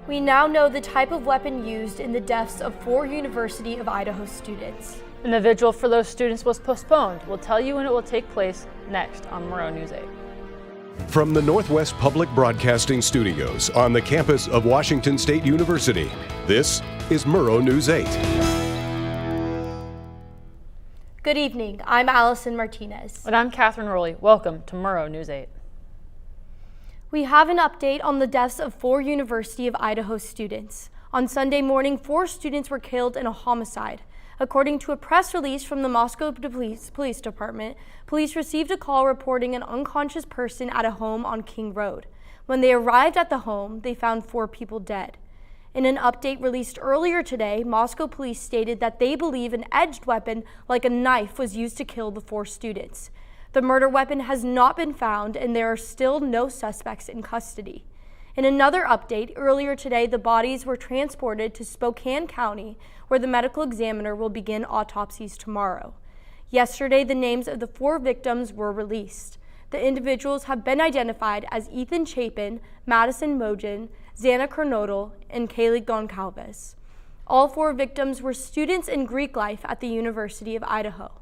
We now know the type of weapon used in the deaths of 4 University of Idaho students. And the vigil for those students was postponed. We'll tell you when it will take place next on Murrow News 8. From the Northwest Public Broadcasting Studios on the campus of Washington State University, this is Murrow News 8. Good evening, I'm Allison Martinez. And I'm Catherine Rowley. Welcome to Murrow News 8. We have an update on the deaths of 4 University of Idaho students. On Sunday morning, 4 students were killed in a homicide. According to a press release from the Moscow Police Department, police received a call reporting an unconscious person at a home on King Road. When they arrived at the home, they found 4 people dead. In an update released earlier today, Moscow police stated that they believe an edged weapon like a knife was used to kill the 4 students. The murder weapon has not been found, and there are still no suspects in custody. In another update, earlier today, the bodies were transported to Spokane County, where the medical examiner will begin autopsies tomorrow. Yesterday, the names of the 4 victims were released. The individuals have been identified as Ethan Chapin, Madison Mogen, Xana Kernodle, and Kaylee Goncalves. All 4 victims were students in Greek life at the University of Idaho.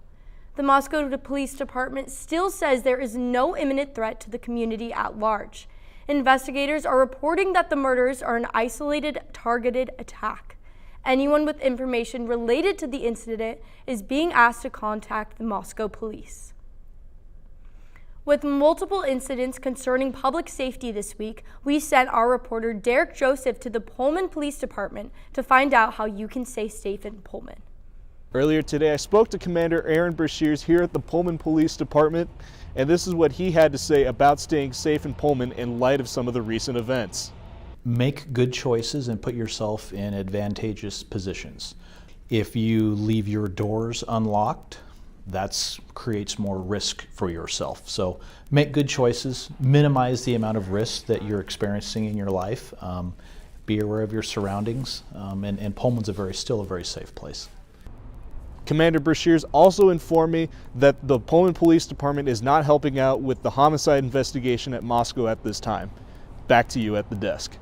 The Moscow Police Department still says there is no imminent threat to the community at large. Investigators are reporting that the murders are an isolated, targeted attack. Anyone with information related to the incident is being asked to contact the Moscow police. With multiple incidents concerning public safety this week, we sent our reporter Derek Joseph to the Pullman Police Department to find out how you can stay safe in Pullman. Earlier today, I spoke to Commander Aaron Brashears here at the Pullman Police Department, and this is what he had to say about staying safe in Pullman in light of some of the recent events. Make good choices and put yourself in advantageous positions. If you leave your doors unlocked, that creates more risk for yourself. So make good choices, minimize the amount of risk that you're experiencing in your life, be aware of your surroundings, and Pullman's still a very safe place. Commander Brashears also informed me that the Pullman Police Department is not helping out with the homicide investigation at Moscow at this time. Back to you at the desk.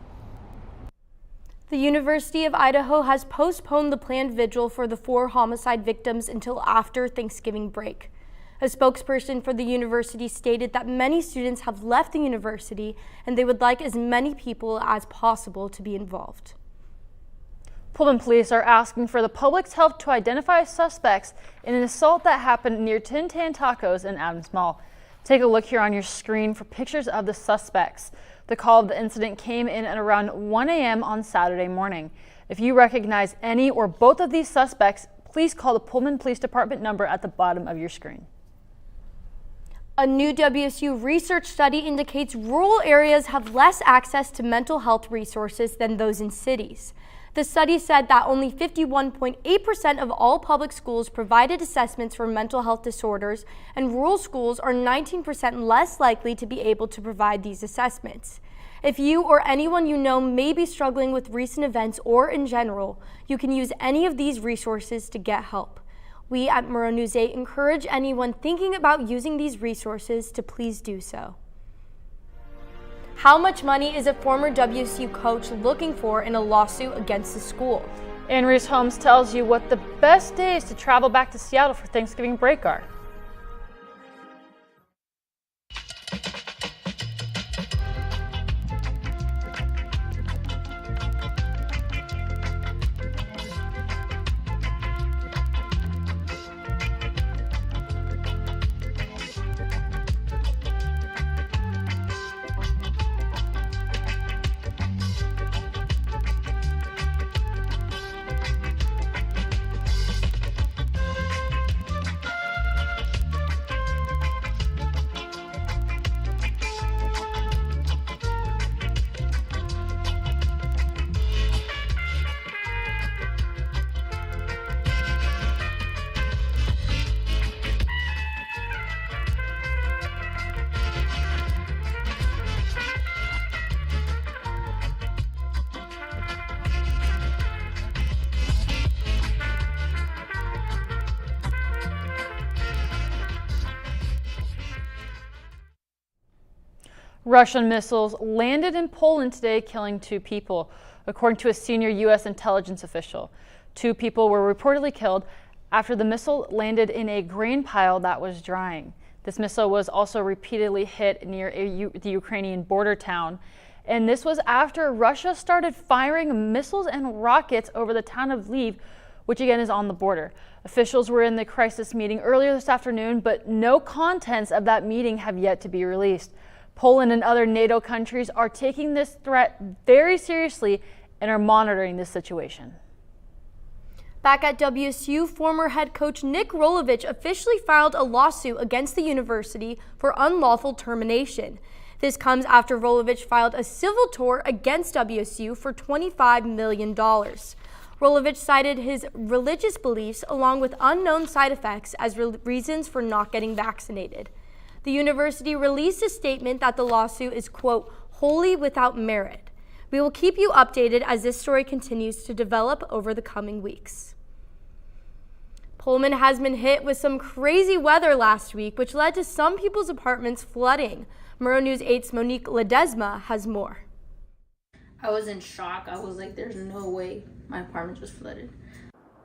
The University of Idaho has postponed the planned vigil for the 4 homicide victims until after Thanksgiving break. A spokesperson for the university stated that many students have left the university and they would like as many people as possible to be involved. Pullman police are asking for the public's help to identify suspects in an assault that happened near Tin Tan Tacos in Adams Mall. Take a look here on your screen for pictures of the suspects. The call of the incident came in at around 1 a.m. on Saturday morning. If you recognize any or both of these suspects, please call the Pullman Police Department number at the bottom of your screen. A new WSU research study indicates rural areas have less access to mental health resources than those in cities. The study said that only 51.8% of all public schools provided assessments for mental health disorders, and rural schools are 19% less likely to be able to provide these assessments. If you or anyone you know may be struggling with recent events or in general, you can use any of these resources to get help. We at Murrow News 8 encourage anyone thinking about using these resources to please do so. How much money is a former WSU coach looking for in a lawsuit against the school? Ann Reese Holmes tells you what the best days to travel back to Seattle for Thanksgiving break are. Russian missiles landed in Poland today, killing 2 people, according to a senior U.S. intelligence official. 2 people were reportedly killed after the missile landed in a grain pile that was drying. This missile was also repeatedly hit near the Ukrainian border town. And this was after Russia started firing missiles and rockets over the town of Lviv, which again is on the border. Officials were in the crisis meeting earlier this afternoon, but no contents of that meeting have yet to be released. Poland and other NATO countries are taking this threat very seriously and are monitoring this situation. Back at WSU, former head coach Nick Rolovich officially filed a lawsuit against the university for unlawful termination. This comes after Rolovich filed a civil tort against WSU for $25 million. Rolovich cited his religious beliefs along with unknown side effects as reasons for not getting vaccinated. The university released a statement that the lawsuit is, quote, wholly without merit. We will keep you updated as this story continues to develop over the coming weeks. Pullman has been hit with some crazy weather last week, which led to some people's apartments flooding. Murrow News 8's Monique Ledesma has more. I was in shock. I was like, there's no way my apartment just flooded.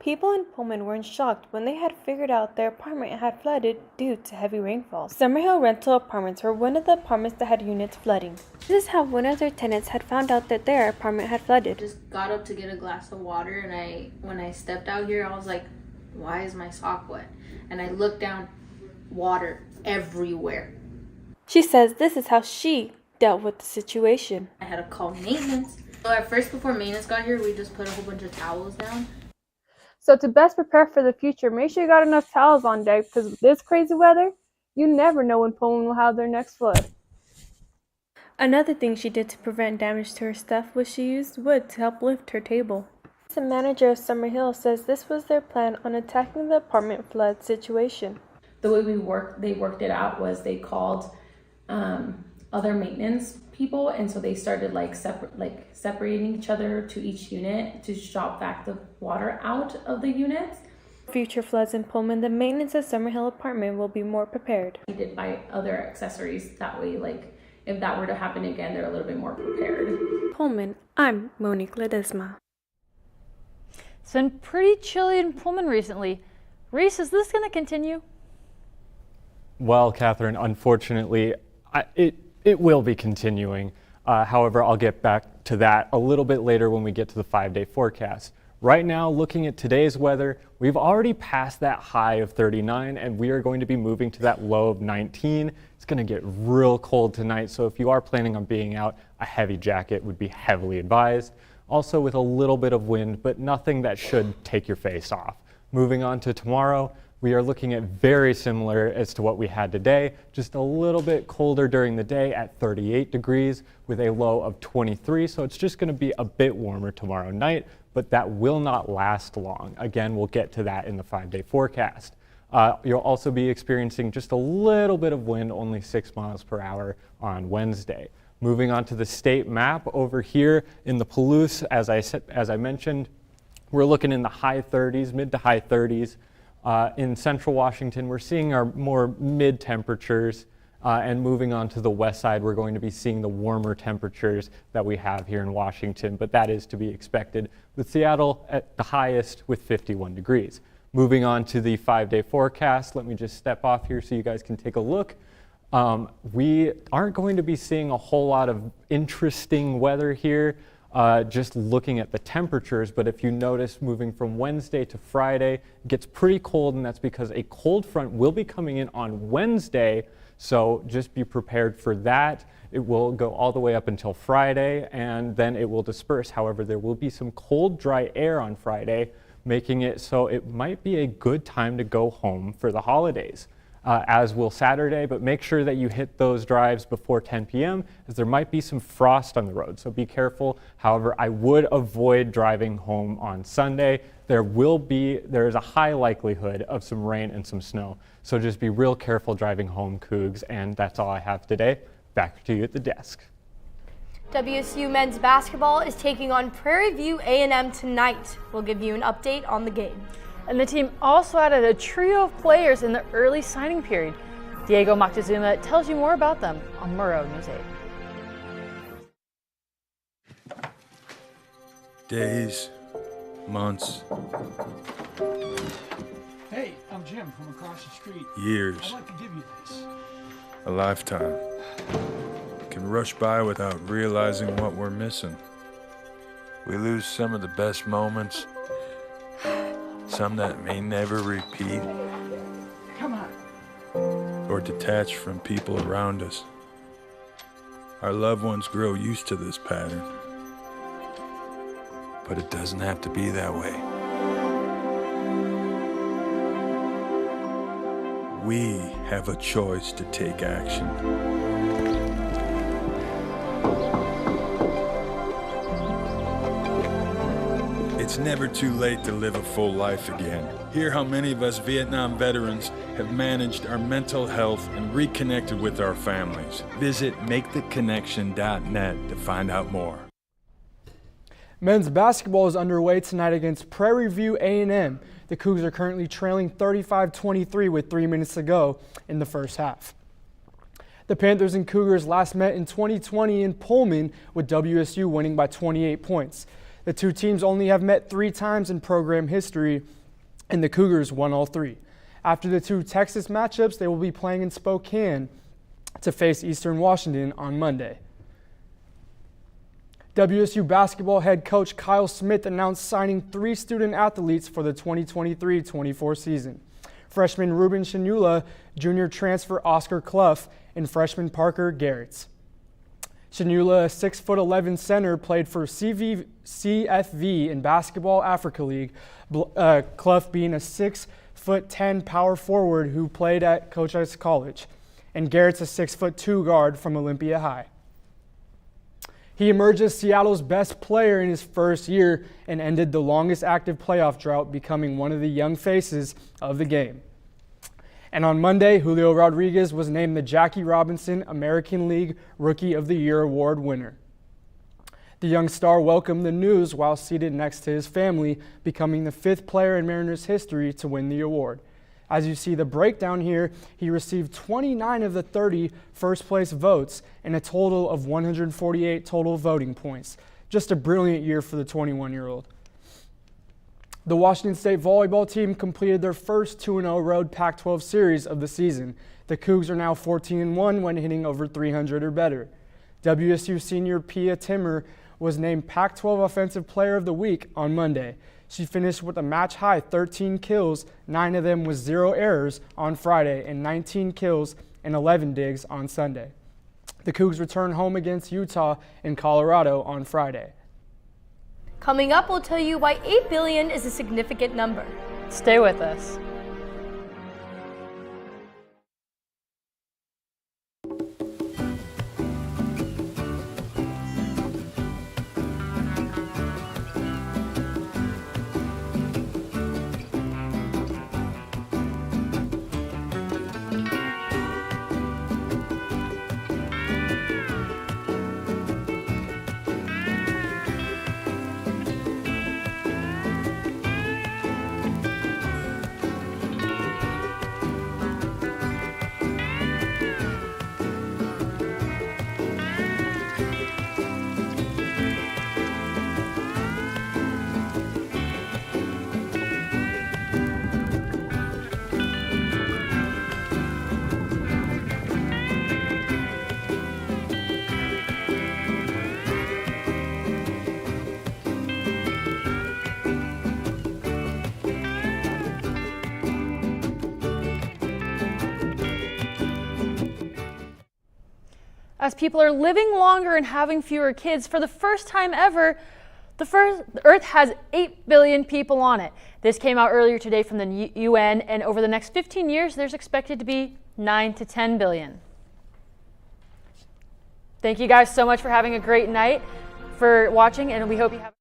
People in Pullman were in shock when they had figured out their apartment had flooded due to heavy rainfall. Summerhill Rental Apartments were one of the apartments that had units flooding. This is how one of their tenants had found out that their apartment had flooded. I just got up to get a glass of water, and when I stepped out here, I was like, why is my sock wet? And I looked down, water everywhere. She says this is how she dealt with the situation. I had to call maintenance. So at first, before maintenance got here, we just put a whole bunch of towels down. So to best prepare for the future, make sure you got enough towels on deck, because with this crazy weather, you never know when Pullman will have their next flood. Another thing she did to prevent damage to her stuff was she used wood to help lift her table. The manager of Summerhill says this was their plan on attacking the apartment flood situation. The way they worked it out was they called other maintenance people, and so they started separating each other to each unit to shop back the water out of the units. Future floods in Pullman, the maintenance of Summerhill apartment will be more prepared. We did buy other accessories that way, if that were to happen again, they're a little bit more prepared. Pullman, I'm Monique Ledesma. It's been pretty chilly in Pullman recently. Reese, is this going to continue? Well, Catherine, unfortunately, it will be continuing. However, I'll get back to that a little bit later when we get to the 5-day forecast. Right now, looking at today's weather, we've already passed that high of 39, and we are going to be moving to that low of 19. It's going to get real cold tonight, so if you are planning on being out, a heavy jacket would be heavily advised. Also with a little bit of wind, but nothing that should take your face off. Moving on to tomorrow, we are looking at very similar as to what we had today, just a little bit colder during the day at 38 degrees with a low of 23. So it's just going to be a bit warmer tomorrow night, but that will not last long. Again, we'll get to that in the 5-day forecast. You'll also be experiencing just a little bit of wind, only 6 miles per hour on Wednesday. Moving on to the state map over here in the Palouse, as I mentioned, we're looking in the high 30s, mid to high 30s. In central Washington, we're seeing our more mid temperatures, and moving on to the west side, we're going to be seeing the warmer temperatures that we have here in Washington, but that is to be expected, with Seattle at the highest with 51 degrees. Moving on to the 5-day forecast, let me just step off here so you guys can take a look. We aren't going to be seeing a whole lot of interesting weather here, just looking at the temperatures, but if you notice moving from Wednesday to Friday, it gets pretty cold, and that's because a cold front will be coming in on Wednesday, so just be prepared for that. It will go all the way up until Friday, and then it will disperse. However, there will be some cold, dry air on Friday, making it so it might be a good time to go home for the holidays. As will Saturday, but make sure that you hit those drives before 10 p.m. as there might be some frost on the road, so be careful. However, I would avoid driving home on Sunday. There is a high likelihood of some rain and some snow, so just be real careful driving home, Cougs, and that's all I have today. Back to you at the desk. WSU men's basketball is taking on Prairie View A&M tonight. We'll give you an update on the game. And the team also added a trio of players in the early signing period. Diego Moctezuma tells you more about them on Murrow News 8. Days, months, Hey, I'm Jim from across the street. years, I'd like to give you this. a lifetime can rush by without realizing what we're missing. We lose some of the best moments, some that may never repeat, Come on. or detach from people around us. Our loved ones grow used to this pattern, but it doesn't have to be that way. We have a choice to take action. It's never too late to live a full life again. Hear how many of us Vietnam veterans have managed our mental health and reconnected with our families. Visit maketheconnection.net to find out more. Men's basketball is underway tonight against Prairie View A&M. The Cougs are currently trailing 35-23 with 3 minutes to go in the first half. The Panthers and Cougars last met in 2020 in Pullman, with WSU winning by 28 points. The two teams only have met 3 times in program history, and the Cougars won all 3. After the two Texas matchups, they will be playing in Spokane to face Eastern Washington on Monday. WSU basketball head coach Kyle Smith announced signing 3 student athletes for the 2023-24 season. Freshman Ruben Shanula, junior transfer Oscar Clough, and freshman Parker Garretts. Shanula, a 6'11" center, played for CFV in Basketball Africa League, Clough being a 6'10" power forward who played at Cochise College, and Garrett's a 6'2" guard from Olympia High. He emerged as Seattle's best player in his first year and ended the longest active playoff drought, becoming one of the young faces of the game. And on Monday, Julio Rodriguez was named the Jackie Robinson American League Rookie of the Year award winner. The young star welcomed the news while seated next to his family, becoming the 5th player in Mariners history to win the award. As you see the breakdown here, he received 29 of the 30 first-place votes and a total of 148 total voting points. Just a brilliant year for the 21-year-old. The Washington State volleyball team completed their first 2-0 road Pac-12 series of the season. The Cougs are now 14-1 when hitting over 300 or better. WSU senior Pia Timmer was named Pac-12 Offensive Player of the Week on Monday. She finished with a match-high 13 kills, 9 of them with 0 errors on Friday, and 19 kills and 11 digs on Sunday. The Cougs return home against Utah and Colorado on Friday. Coming up, we'll tell you why 8 billion is a significant number. Stay with us. As people are living longer and having fewer kids, for the first time ever, the Earth has 8 billion people on it. This came out earlier today from the UN, and over the next 15 years, there's expected to be 9 to 10 billion. Thank you guys so much for having a great night, for watching, and we hope you have